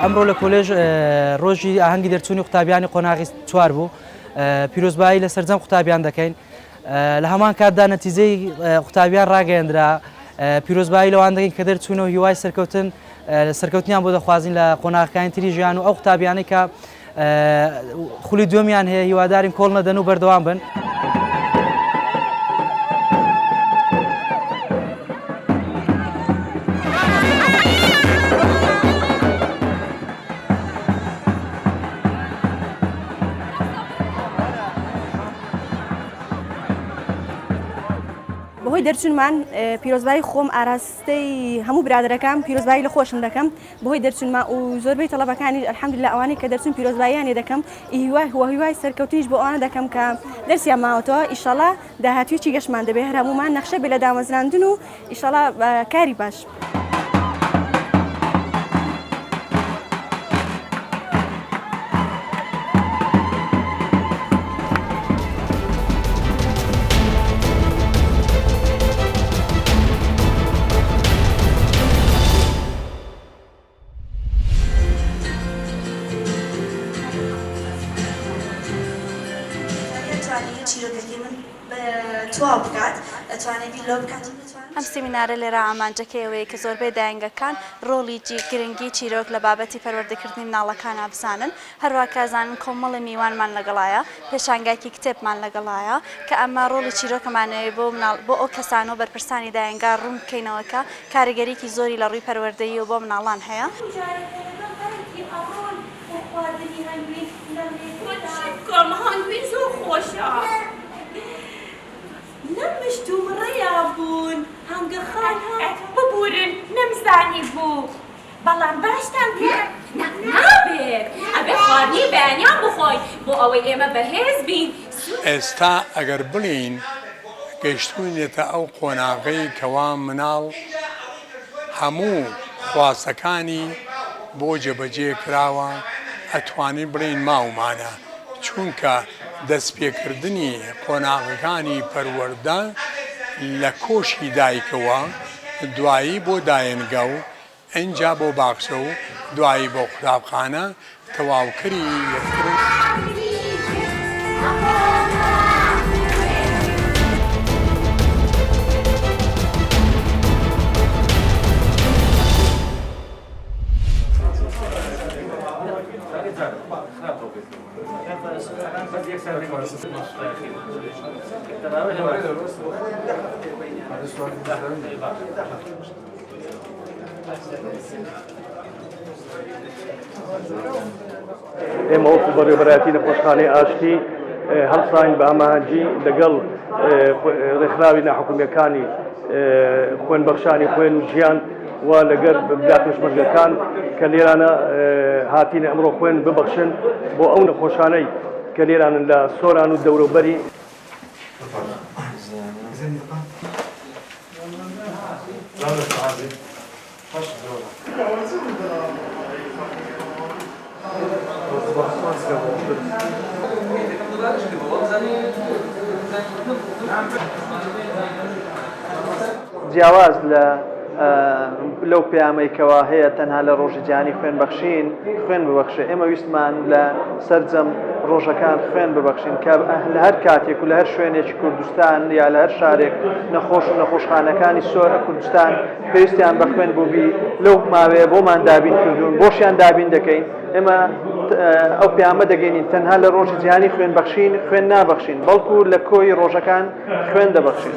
ئەمڕۆ لە کۆلێژ ڕۆژی ئاهەنگی دەرچوونی قوتابیانی قۆناغی 4 بوو پیرۆزبایی لە سەرجەم قوتابیان دەکەین لە هەمان کاتدا نەتیجەی قوتابیان ڕاگەیەندرا پیرۆزبایی لەوان دەکەین کە دەرچوونەوە هیوای سەرکەوتنیان بۆ دەخوازین لە قۆناغەکانی تری ژیان و ئەو قوتابیانەی کە خولی دووەمیان هەیە هیوادارین کۆڵ نەدەن و بەردەوام بن. بەهۆی دەرچوونمان پیرۆزبایی خۆم ئاراستەی هەموو برادەرەکەم پیرۆزبایی لە خۆشم دەکەم بەهۆی دەرچوونمان و زۆربەی تەڵەبەکانی ئەلحەمدولیلا ئەوانەی کە دەرچوون پیرۆزباییانێ دەکەم هیوای سەرکەوتنیش بۆ ئەوانە دەکەم کە دەرسیان ماوەتەوە ئیشەڵا داهاتوویەکی گەشتمان دەبێ هەر هەموومان نەخشە بێ لە دامەزراندن و ئیشەڵا کاری باش. ئەم سیمینارە لێرە ئامانجەکەیەوەیە کە زۆربەی دایانگەکان ڕۆڵی گرنگی چیرۆک لە بابەتی پەروەردەکردنی مناڵەکان بزانن هەروە کازانن کۆمەڵی میوانمان لەگەڵایە پێشانگاکی کتێبمان لەگەڵایە کە ئەمە ڕۆڵی چیرۆکەمانەوەی بۆ ئەو کەسان و بەرپرسانی دایانگا ڕوون بکەینەوەکە کاریگەریکی زۆری لە ڕووی پەروەردەیی و بۆ مناڵان هەیە. هەنگوین زۆر خۆشە نەمشتوم ڕێیابوون هەنگەخان ببورن نەمزانی بوو بەڵام باشتان کرد نابێت ئەبێ خواردنی بەیانیان بخۆین بۆ ئەوەی ئێمە بەهێز بین. ئێستا ئەگەر بڵین گەیشتوونێتە ئەو قۆناغەی کەوا مناڵ هەموو خواستەکانی بۆ جێبەجێ کراوە ئەتوانین بڵین ماومانە چونکە دەستپێکردنی قۆناغەکانی پەروەردە لە کۆشی دایکەوە دوایی بۆ دایەنگە و ئەنجا بۆ باخچە و دوایی بۆ قوتابخانە تەواوکەری یەکتر ئێمە وەکو بەڕێوەبەرایەتی نەخۆشخانەی ئاشتی هەڵساین بە ئاماهەنگی لەگەڵ ڕێکخراوی ناحکومیەکانی خوێنبەخشانی خوێن و ژیان و لەگەر برا پێشمەرگەکان کە لێرانە هاتینە ئەمڕۆ خوێن ببەخشن بۆ ئەو نەخۆشانەی کە لێرانن لە سۆران و دەوروبەری. جیاواز لەو پەیامەیەکەوە هەیە تەنها لە ڕۆژی جیهانی خوێن بەخشین خوێن ببەخشێ ئێمە ویستمان لە سەرجەم ڕۆژەکان خوێن ببەخشین کە لە هەر کاتێک و لە هەر شوێنێکی کوردستان یا لە هەر شارێک نەخۆش و نەخۆشخانەکانی سۆرە کوردستان پێویستیان بە خوێن بووبی لەو ماوەیە بۆمان دابین کردوون بۆشیان دابین دەکەین ئێمە ئەو پەیامە دەگەینین تەنها لە ڕۆژی جیهانی خوێن بەخشین خوێن نابەخشین بەڵکو لە کۆی ڕۆژەکان خوێن دەبەخشین.